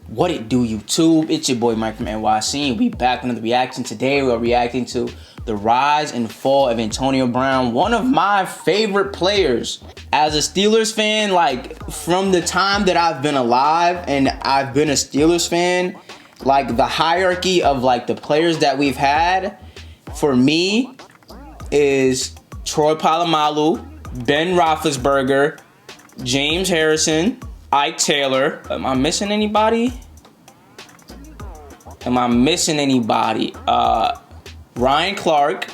What it do, YouTube? It's your boy Mike from NYC, and we back with another reaction. Today we're reacting to the rise and fall of Antonio Brown, one of my favorite players. As a Steelers fan, like from the time that I've been alive and I've been a Steelers fan, like the hierarchy of like the players that we've had, for me, is Troy Polamalu, Ben Roethlisberger, James Harrison, Ike Taylor. Am I missing anybody? Ryan Clark.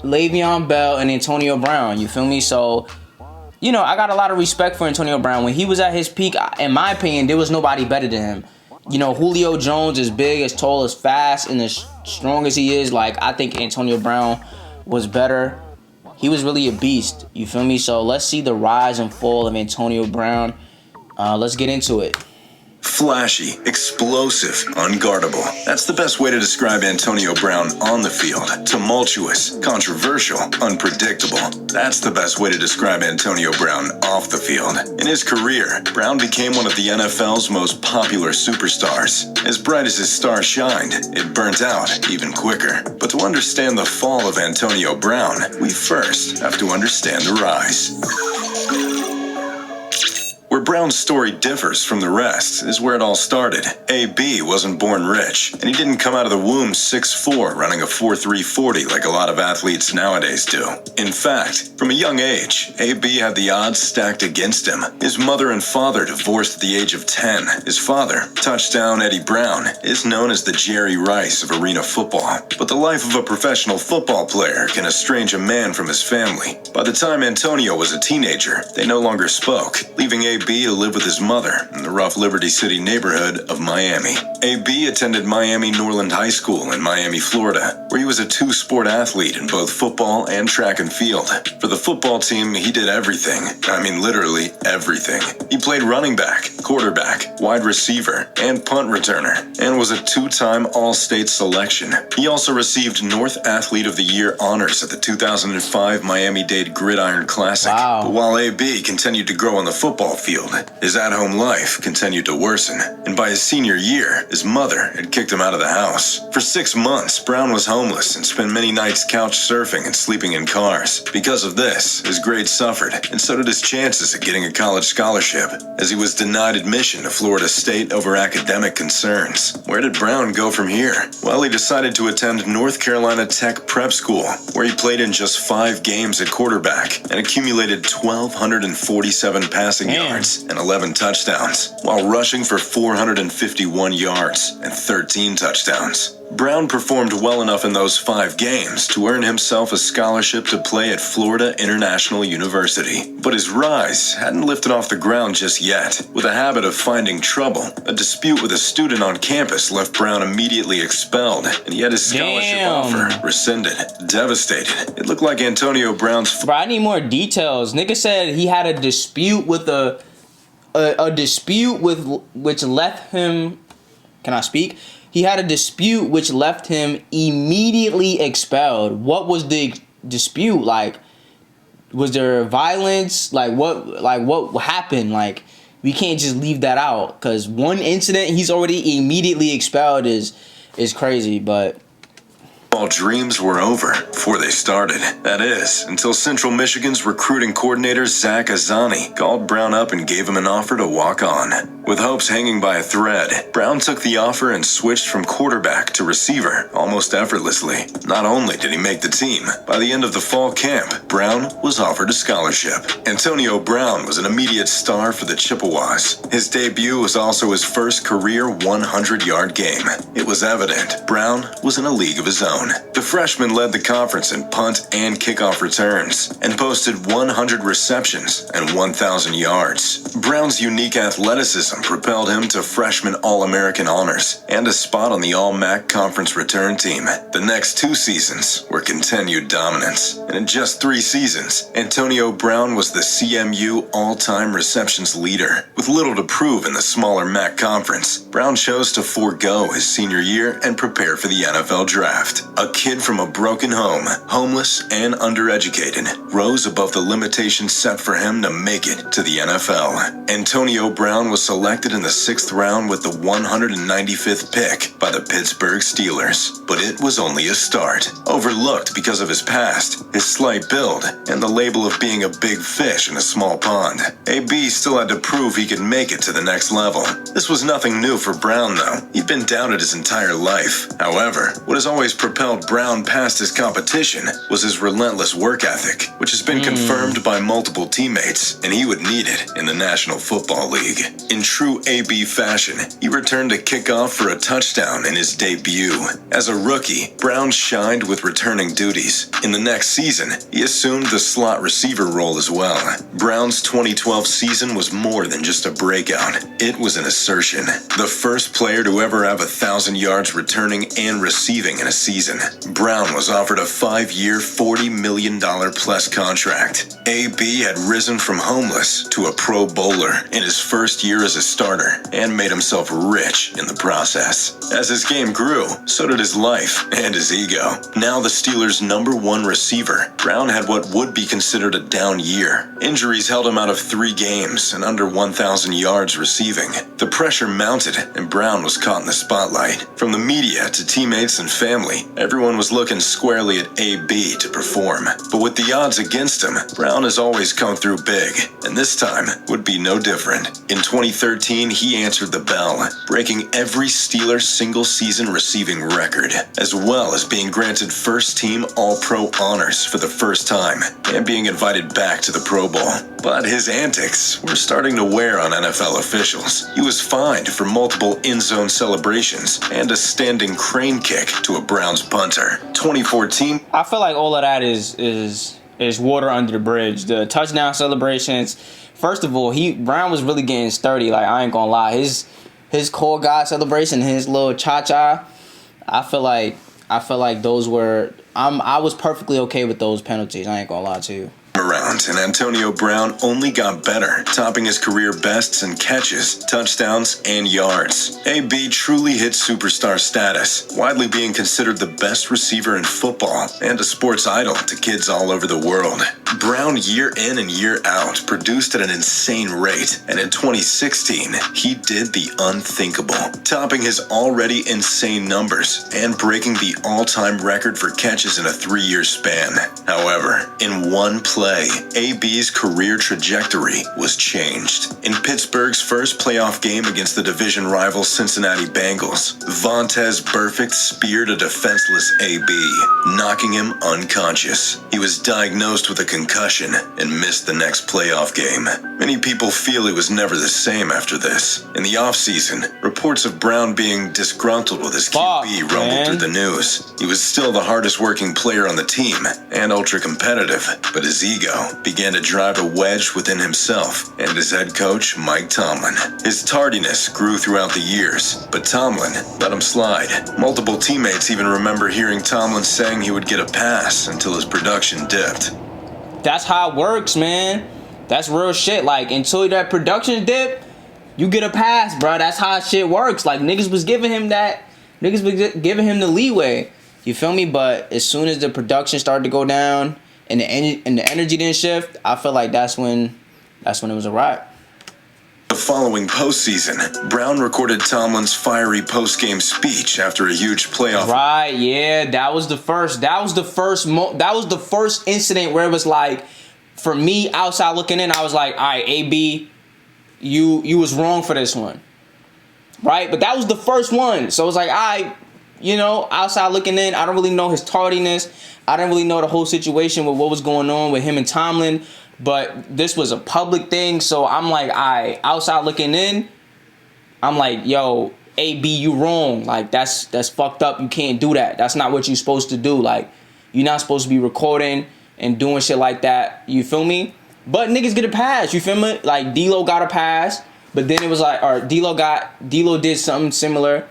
Le'Veon Bell and Antonio Brown. You feel me? So, you know, I got a lot of respect for Antonio Brown. When he was at his peak, in my opinion, there was nobody better than him. You know, Julio Jones, as big, as tall, as fast, and as strong as he is, like, I think Antonio Brown was better. He was really a beast. You feel me? So let's see the rise and fall of Antonio Brown. Let's get into it. Flashy, explosive, unguardable. That's the best way to describe Antonio Brown on the field. Tumultuous, controversial, unpredictable. That's the best way to describe Antonio Brown off the field. In his career, Brown became one of the NFL's most popular superstars. As bright as his star shined, it burnt out even quicker. But to understand the fall of Antonio Brown, we first have to understand the rise. Where Brown's story differs from the rest is where it all started. AB wasn't born rich, and he didn't come out of the womb 6'4", running a 4.3 40 like a lot of athletes nowadays do. In fact, from a young age, AB had the odds stacked against him. His mother and father divorced at the age of 10. His father, Touchdown Eddie Brown, is known as the Jerry Rice of arena football. But the life of a professional football player can estrange a man from his family. By the time Antonio was a teenager, they no longer spoke, leaving AB to live with his mother in the rough Liberty City neighborhood of Miami. AB attended Miami Norland High School in Miami, Florida, where he was a two-sport athlete in both football and track and field. For the football team, he did everything. I mean, literally everything. He played running back, quarterback, wide receiver, and punt returner, and was a two-time All-State selection. He also received North Athlete of the Year honors at the 2005 Miami-Dade Gridiron Classic. Wow. But while AB continued to grow on the football field, his at-home life continued to worsen, and by his senior year, his mother had kicked him out of the house. For 6 months, Brown was homeless and spent many nights couch surfing and sleeping in cars. Because of this, his grades suffered, and so did his chances at getting a college scholarship, as he was denied admission to Florida State over academic concerns. Where did Brown go from here? Well, he decided to attend North Carolina Tech Prep School, where he played in just 5 games at quarterback and accumulated 1,247 passing yards and 11 touchdowns, while rushing for 451 yards and 13 touchdowns. Brown performed well enough in those 5 games to earn himself a scholarship to play at Florida International University. But his rise hadn't lifted off the ground just yet. With a habit of finding trouble, a dispute with a student on campus left Brown immediately expelled, and he had his scholarship offer rescinded. Devastated, it looked like Antonio Brown's... Bro, I need more details. Nigga said he had a dispute with which left him... Can I speak? He had a dispute which left him immediately expelled. What was the dispute? Like, was there violence? Like what happened? Like, we can't just leave that out, because one incident he's already immediately expelled is crazy. But all dreams were over before they started. That is, until Central Michigan's recruiting coordinator Zach Azzanni called Brown up and gave him an offer to walk on. With hopes hanging by a thread, Brown took the offer and switched from quarterback to receiver almost effortlessly. Not only did he make the team, by the end of the fall camp, Brown was offered a scholarship. Antonio Brown was an immediate star for the Chippewas. His debut was also his first career 100-yard game. It was evident Brown was in a league of his own. The freshman led the conference in punt and kickoff returns and posted 100 receptions and 1,000 yards. Brown's unique athleticism athleticism propelled him to freshman All-American honors and a spot on the All-MAC Conference return team. The next 2 seasons were continued dominance, and in just 3 seasons, Antonio Brown was the CMU all-time receptions leader. With little to prove in the smaller MAC conference, Brown chose to forego his senior year and prepare for the NFL draft. A kid from a broken home, homeless and undereducated, rose above the limitations set for him to make it to the NFL. Antonio Brown was selected in the 6th round with the 195th pick by the Pittsburgh Steelers, but it was only a start. Overlooked because of his past, his slight build, and the label of being a big fish in a small pond, AB still had to prove he could make it to the next level. This was nothing new for Brown, though. He'd been doubted his entire life. However, what has always propelled Brown past his competition was his relentless work ethic, which has been confirmed by multiple teammates, and he would need it in the National Football League. In true AB fashion, he returned to kick off for a touchdown in his debut. As a rookie, Brown shined with returning duties. In the next season, he assumed the slot receiver role as well. Brown's 2012 season was more than just a breakout. It was an assertion. The first player to ever have 1,000 yards returning and receiving in a season. Brown was offered a 5-year, $40 million plus contract. AB had risen from homeless to a Pro Bowler in his first year as a starter and made himself rich in the process. As his game grew, so did his life and his ego. Now the Steelers' #1 receiver, Brown had what would be considered a down year. Injuries held him out of 3 games and under 1,000 yards receiving. The pressure mounted and Brown was caught in the spotlight. From the media to teammates and family, everyone was looking squarely at AB to perform. But with the odds against him, Brown has always come through big, and this time would be no different. In 2013, he answered the bell, breaking every Steelers single-season receiving record, as well as being granted first-team All-Pro honors for the first time, and being invited back to the Pro Bowl. But his antics were starting to wear on NFL officials. He was fined for multiple in-zone celebrations and a standing crane kick to a Browns punter. 2014. I feel like all of that is water under the bridge. The touchdown celebrations. First of all, Brown was really getting sturdy. Like, I ain't gonna lie, his core guy celebration, his little cha-cha. I feel like those were. I was perfectly okay with those penalties. I ain't gonna lie to you. Around, and Antonio Brown only got better, topping his career bests in catches, touchdowns, and yards. AB truly hit superstar status, widely being considered the best receiver in football and a sports idol to kids all over the world. Brown, year in and year out, produced at an insane rate, and in 2016, he did the unthinkable, topping his already insane numbers and breaking the all-time record for catches in a 3-year span. However, in one play, AB's career trajectory was changed. In Pittsburgh's first playoff game against the division rival Cincinnati Bengals, Vontaze Burfict speared a defenseless AB, knocking him unconscious. He was diagnosed with a concussion and missed the next playoff game. Many people feel he was never the same after this. In the offseason, reports of Brown being disgruntled with his QB rumbled through the news. He was still the hardest working player on the team and ultra competitive, but his ego began to drive a wedge within himself and his head coach, Mike Tomlin. His tardiness grew throughout the years, but Tomlin let him slide. Multiple teammates even remember hearing Tomlin saying he would get a pass until his production dipped. That's how it works, man. That's real shit. Like, until that production dip, you get a pass, bro. That's how shit works. Like, niggas was giving him that. Niggas was giving him the leeway. You feel me? But as soon as the production started to go down, and the energy didn't shift, I feel like that's when it was a wrap. The following postseason, Brown recorded Tomlin's fiery post-game speech after a huge playoff. Right, yeah, that was the first incident where it was like, for me, outside looking in, I was like, all right, AB, you was wrong for this one, right? But that was the first one, so it was like, all right, outside looking in, I don't really know his tardiness. I didn't really know the whole situation with what was going on with him and Tomlin, but this was a public thing, so I'm like, outside looking in, I'm like, yo, AB, you wrong. Like, that's fucked up. You can't do that. That's not what you're supposed to do. Like, you're not supposed to be recording and doing shit like that. You feel me? But niggas get a pass. You feel me? Like, D-Lo got a pass. But then it was like, or D'Lo did something similar,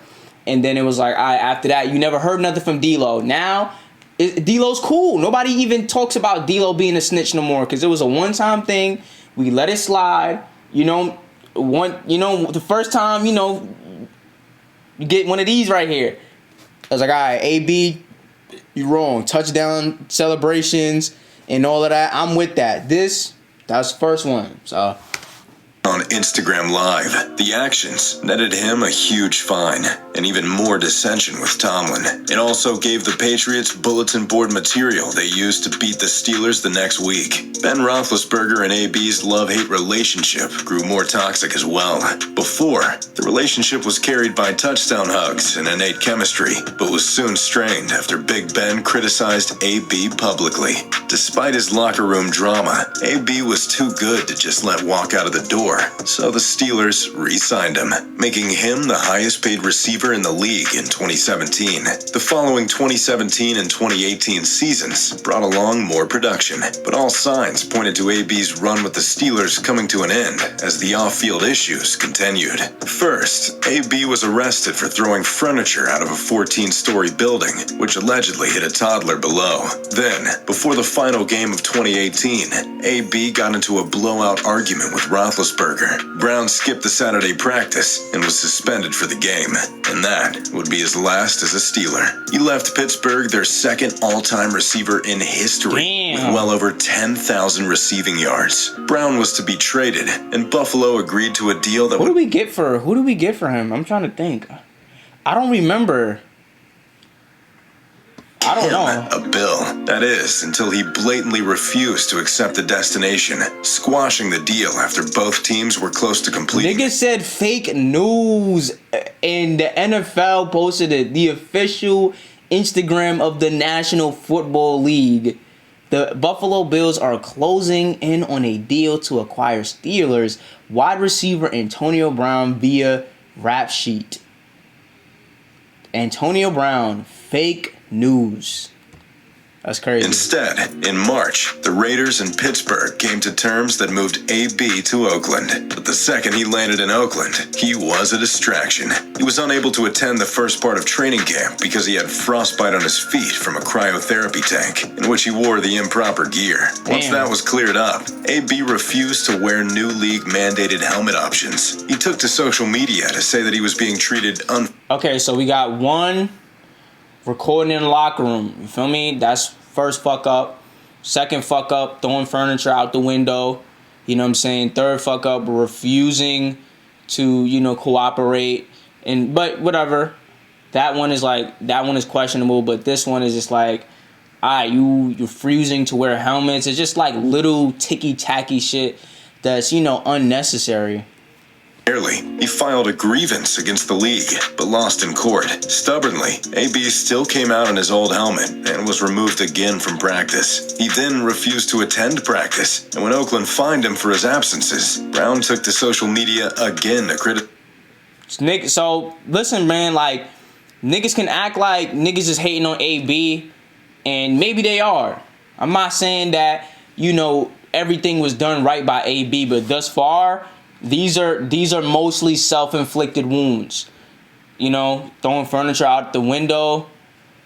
and then it was like, all right, after that, you never heard nothing from D'Lo. Now, D'Lo's cool. Nobody even talks about D'Lo being a snitch no more because it was a one-time thing. We let it slide. You know, the first time, you know, you get one of these right here. I was like, all right, AB, you wrong. Touchdown celebrations and all of that. I'm with that. That's the first one. So on Instagram Live, the actions netted him a huge fine and even more dissension with Tomlin. It also gave the Patriots bulletin board material they used to beat the Steelers the next week. Ben Roethlisberger and AB's love-hate relationship grew more toxic as well. Before, the relationship was carried by touchdown hugs and innate chemistry, but was soon strained after Big Ben criticized AB publicly. Despite his locker room drama, AB was too good to just let walk out of the door. So the Steelers re-signed him, making him the highest paid receiver in the league in 2017. The following 2017 and 2018 seasons brought along more production, but all signs pointed to AB's run with the Steelers coming to an end as the off-field issues continued. First, AB was arrested for throwing furniture out of a 14-story building, which allegedly hit a toddler below. Then, before the final game of 2018, AB got into a blowout argument with Roethlisberger. Brown skipped the Saturday practice and was suspended for the game, and that would be his last as a Steeler. He left Pittsburgh their second all-time receiver in history with well over 10,000 receiving yards. Brown was to be traded, and Buffalo agreed to a deal that who do we get for him? I'm trying to think. I don't remember. I don't know. A bill. That is, until he blatantly refused to accept the destination, squashing the deal after both teams were close to completing. Nigga said fake news, and the NFL posted it. The official Instagram of the National Football League. The Buffalo Bills are closing in on a deal to acquire Steelers wide receiver Antonio Brown via Rap Sheet. Antonio Brown, fake news. That's crazy. Instead, in March, the Raiders and Pittsburgh came to terms that moved AB to Oakland. But the second he landed in Oakland, he was a distraction. He was unable to attend the first part of training camp because he had frostbite on his feet from a cryotherapy tank, in which he wore the improper gear. Once that was cleared up, AB refused to wear new league-mandated helmet options. He took to social media to say that he was being treated Okay, so we got one recording in the locker room. You feel me? That's first fuck up. Second fuck up, throwing furniture out the window. You know what I'm saying? Third fuck up, refusing to, you know, cooperate. But whatever. That one is questionable, but this one is just like, alright, you're refusing to wear helmets. It's just like little ticky-tacky shit that's, you know, unnecessary. He filed a grievance against the league, but lost in court. Stubbornly, AB still came out in his old helmet and was removed again from practice. He then refused to attend practice, and when Oakland fined him for his absences, Brown took to social media again to criticize. So, listen, man, like, niggas can act like niggas is hating on AB, and maybe they are. I'm not saying that, you know, everything was done right by AB, but thus far, these are mostly self-inflicted wounds. You know, throwing furniture out the window.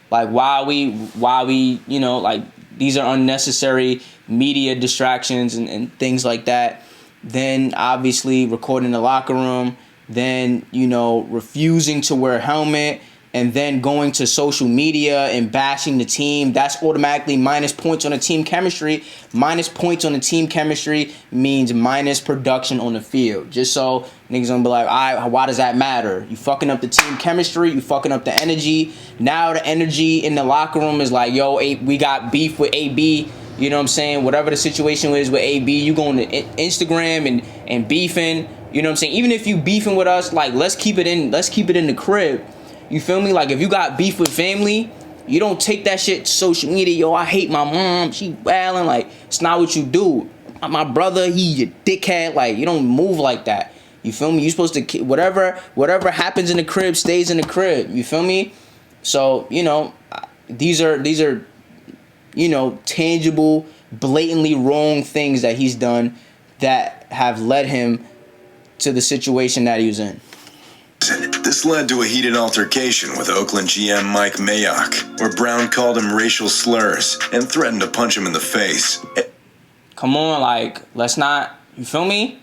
Like, why we, you know, like, these are unnecessary media distractions and things like that. Then, obviously, recording in the locker room. Then, you know, refusing to wear a helmet. And then going to social media and bashing the team. That's automatically minus points on the team chemistry. Minus points on the team chemistry means minus production on the field. Just so niggas gonna be like, all right, why does that matter? You fucking up the team chemistry. You fucking up the energy. Now the energy in the locker room is like, yo, we got beef with AB. You know what I'm saying? Whatever the situation is with AB, you going to Instagram and beefing. You know what I'm saying? Even if you beefing with us, like, let's keep it in the crib. You feel me? Like, if you got beef with family, you don't take that shit to social media. Yo, I hate my mom. She wildin'. Like, it's not what you do. My brother, he a dickhead. Like, you don't move like that. You feel me? You supposed to, whatever happens in the crib stays in the crib. You feel me? So, you know, these are, you know, tangible, blatantly wrong things that he's done that have led him to the situation that he was in. This led to a heated altercation with Oakland GM Mike Mayock, where Brown called him racial slurs and threatened to punch him in the face. Come on, like, let's not, you feel me?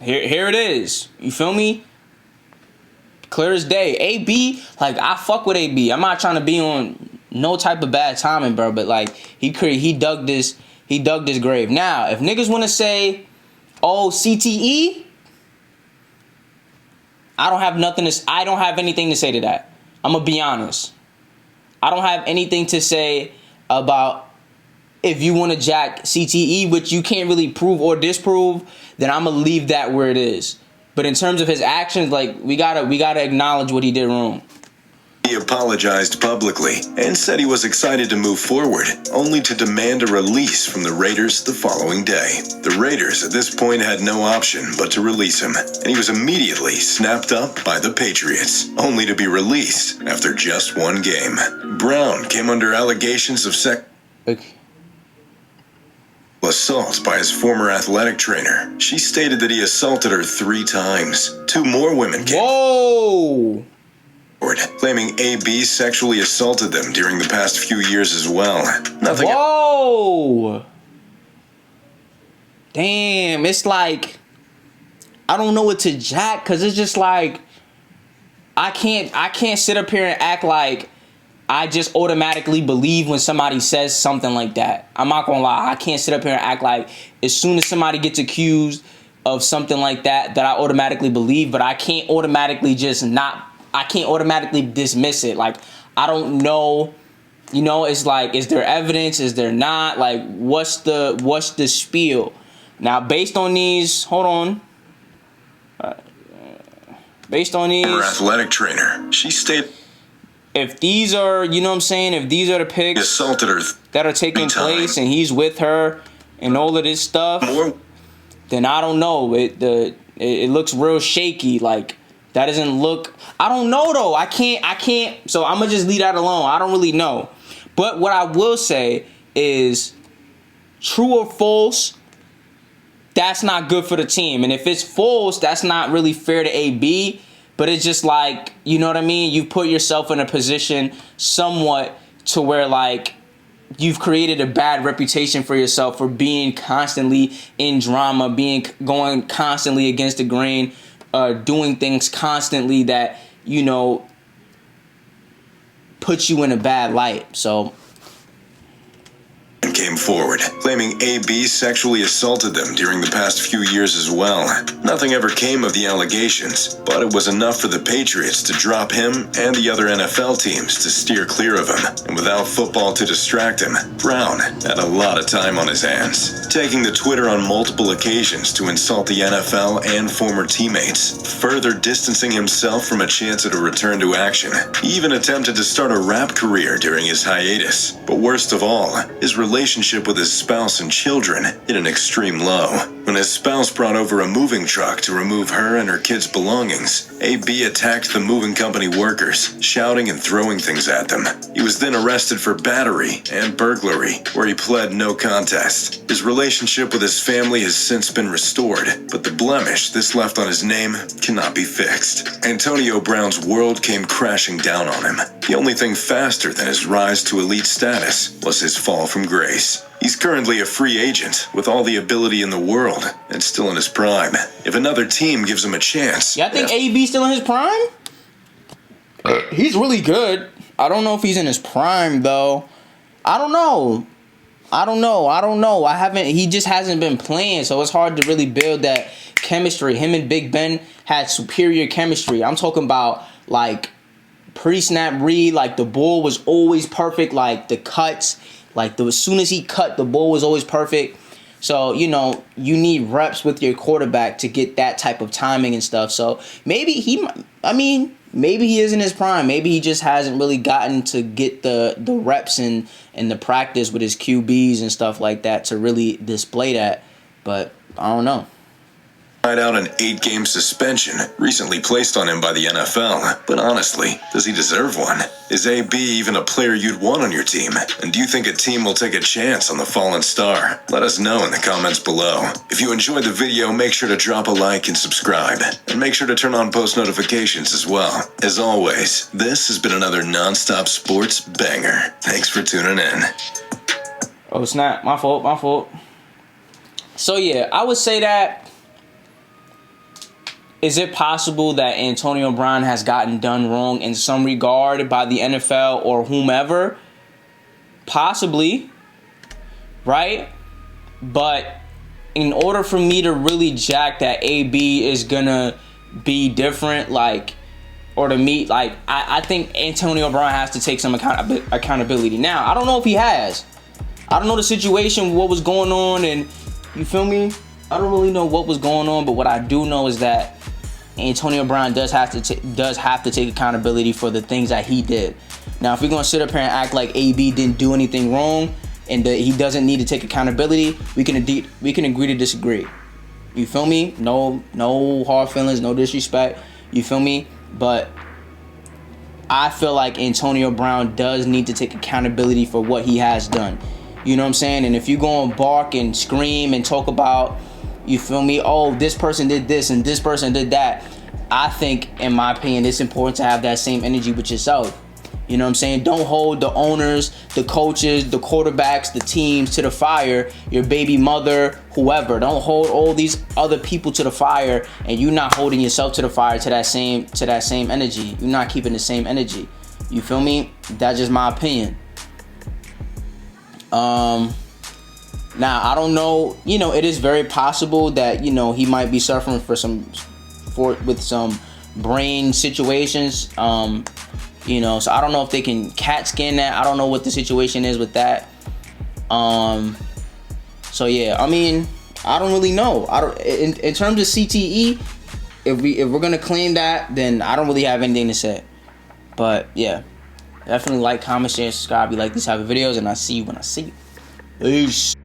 Here it is. You feel me? Clear as day. AB, like, I fuck with AB. I'm not trying to be on no type of bad timing, bro, but like he dug this grave. Now, if niggas want to say, "Oh, CTE," I don't have anything to say to that. I'm gonna be honest. I don't have anything to say about if you want to jack CTE, which you can't really prove or disprove, then I'm gonna leave that where it is. But in terms of his actions, like, we gotta acknowledge what he did wrong. He apologized publicly and said he was excited to move forward, only to demand a release from the Raiders the following day. The Raiders at this point had no option but to release him, and he was immediately snapped up by the Patriots, only to be released after just one game. Brown came under allegations of assault by his former athletic trainer. She stated that he assaulted her 3 times. 2 more women came forward, claiming AB sexually assaulted them during the past few years as well. Whoa! Damn, it's like, I don't know what to jack, because it's just like, I can't sit up here and act like I just automatically believe when somebody says something like that. I'm not gonna lie. I can't sit up here and act like as soon as somebody gets accused of something like that I automatically believe, but I can't automatically dismiss it. Like, I don't know, you know, it's like, is there evidence? Is there not? Like, what's the spiel? Now, based on these, hold on. Based on these, former athletic trainer, she stated, if these are, you know what I'm saying, if these are the pics assaulted her that are taking place and he's with her and all of this stuff, then I don't know. It looks real shaky. Like, that doesn't look, I don't know though. I can't, so I'm gonna just leave that alone. I don't really know. But what I will say is, true or false, that's not good for the team. And if it's false, that's not really fair to AB. But it's just like, you know what I mean? You put yourself in a position somewhat to where, like, you've created a bad reputation for yourself for being constantly in drama, going constantly against the grain, doing things constantly that, you know, put you in a bad light. So came forward, claiming AB sexually assaulted them during the past few years as well. Nothing ever came of the allegations, but it was enough for the Patriots to drop him and the other NFL teams to steer clear of him. And without football to distract him, Brown had a lot of time on his hands, taking to Twitter on multiple occasions to insult the NFL and former teammates, further distancing himself from a chance at a return to action. He even attempted to start a rap career during his hiatus, but worst of all, his relationship with his spouse and children hit an extreme low. When his spouse brought over a moving truck to remove her and her kids' belongings, AB attacked the moving company workers, shouting and throwing things at them. He was then arrested for battery and burglary, where he pled no contest. His relationship with his family has since been restored, but the blemish this left on his name cannot be fixed. Antonio Brown's world came crashing down on him. The only thing faster than his rise to elite status was his fall from grace. He's currently a free agent with all the ability in the world and still in his prime. If another team gives him a chance... Yeah, I think AB's still in his prime? He's really good. I don't know if he's in his prime, though. I don't know. He just hasn't been playing, so it's hard to really build that chemistry. Him and Big Ben had superior chemistry. I'm talking about, like, pre-snap read, like, the ball was always perfect, like, the cuts... Like, as soon as he cut, the ball was always perfect. So, you know, you need reps with your quarterback to get that type of timing and stuff. So, maybe he is in his prime. Maybe he just hasn't really gotten to get the reps and the practice with his QBs and stuff like that to really display that. But, I don't know. out an 8-game suspension recently placed on him by the NFL. But honestly, does he deserve one? Is AB even a player you'd want on your team? And do you think a team will take a chance on the fallen star? Let us know in the comments below. If you enjoyed the video, make sure to drop a like and subscribe. And make sure to turn on post notifications as well. As always, this has been another non-stop sports banger. Thanks for tuning in. Oh snap, my fault. So yeah, I would say that, is it possible that Antonio Brown has gotten done wrong in some regard by the NFL or whomever? Possibly, right? But in order for me to really jack that AB is gonna be different, like, or to meet, like, I think Antonio Brown has to take some accountability. Now, I don't know if he has. I don't know the situation, what was going on, and you feel me? I don't really know what was going on, but what I do know is that Antonio Brown does have to take accountability for the things that he did. Now, if we're gonna sit up here and act like AB didn't do anything wrong and that he doesn't need to take accountability, we can agree to disagree. You feel me? No hard feelings, no disrespect. You feel me? But I feel like Antonio Brown does need to take accountability for what he has done. You know what I'm saying? And if you go and bark and scream and talk about, you feel me, oh, this person did this and this person did that, I think, in my opinion, it's important to have that same energy with yourself. You know what I'm saying? Don't hold the owners, the coaches, the quarterbacks, the teams to the fire, your baby mother, whoever. Don't hold all these other people to the fire and you're not holding yourself to the fire to that same energy. You're not keeping the same energy. You feel me? That's just my opinion. Now, I don't know, you know, it is very possible that, you know, he might be suffering with some brain situations, you know, so I don't know if they can CAT scan that. I don't know what the situation is with that. So yeah, I mean, I don't really know. In terms of CTE, if we're gonna claim that, then I don't really have anything to say. But yeah, definitely like, comment, share, subscribe. You like these type of videos, and I see you when I see you. Peace.